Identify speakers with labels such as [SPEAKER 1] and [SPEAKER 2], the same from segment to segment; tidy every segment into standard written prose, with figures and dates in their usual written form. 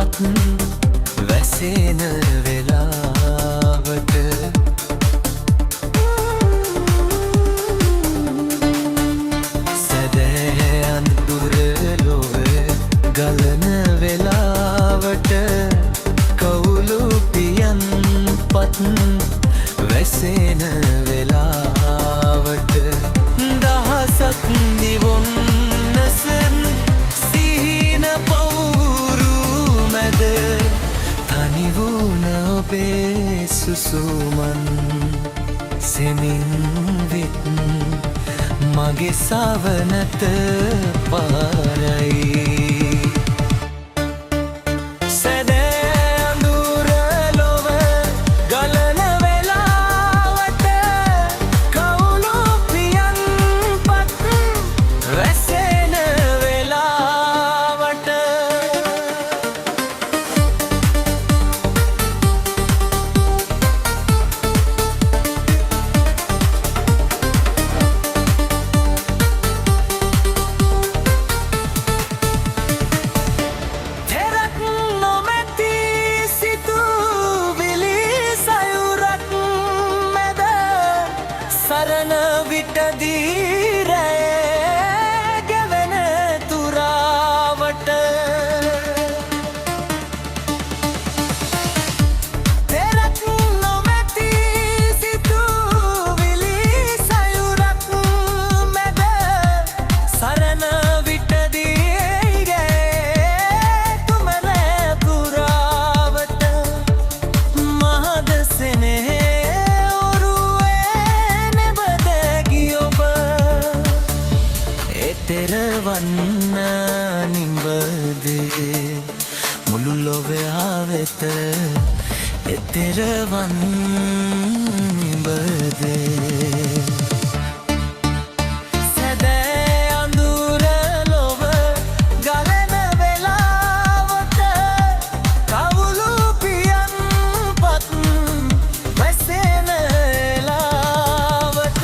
[SPEAKER 1] පත් වැසෙන වෙලාවට සැදෑ අඳුර ලොව ගලන වෙලාවට කවුළු පියන් පත් වැසෙන වෙලාවට දහසක් නිවොන් නැසෙන් සිහින පවුරු මැද තනි වුණ ඔබේ සුසුමන් සෙමින් විත් මගේ සවනත පාරයි සරණ විටදී රැ ගෙවෙන තුරාවට තෙරක් නොමැති සිතුවිලි සයුරක් මැද සරණ විටදී රැ තුමන පුරාවට මහද සෙනෙහේ තෙරවන්න නිඹදේ මුළු ලොවයා වෙත එතෙරවන් නිඹදේ සැදෑ අඳුර ලොව ගලන වෙලාවට කවුළු පියන් පත් වැසෙන වෙලාවට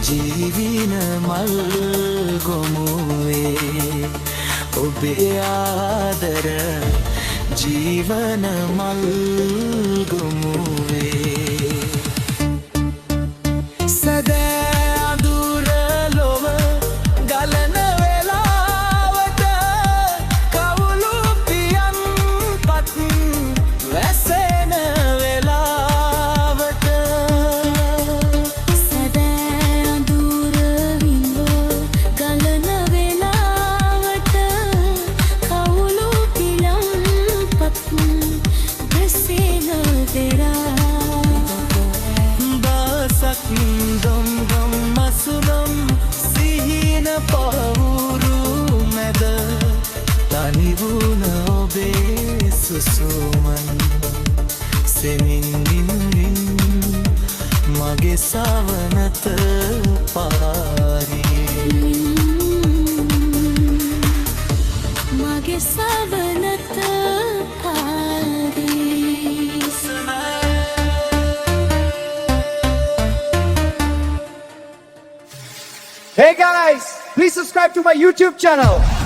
[SPEAKER 1] ජීවින මල් ගොමුවේ ඔබේ ආදර ජීවන මල් ගොමුවේ සැදෑ අඳුර ලොව ගලන වෙලාවට කවුළු පියන් පත් වැසෙන වෙලාවට දොම්ගම් මසුනම් සිහින පවුරු මැද තනි වුණ ඔබේ සුසුමන් සෙමින් වින්වින් මගේ සවනත පාරි මගේ සවනත පාරි
[SPEAKER 2] Hey guys, please subscribe to my YouTube channel.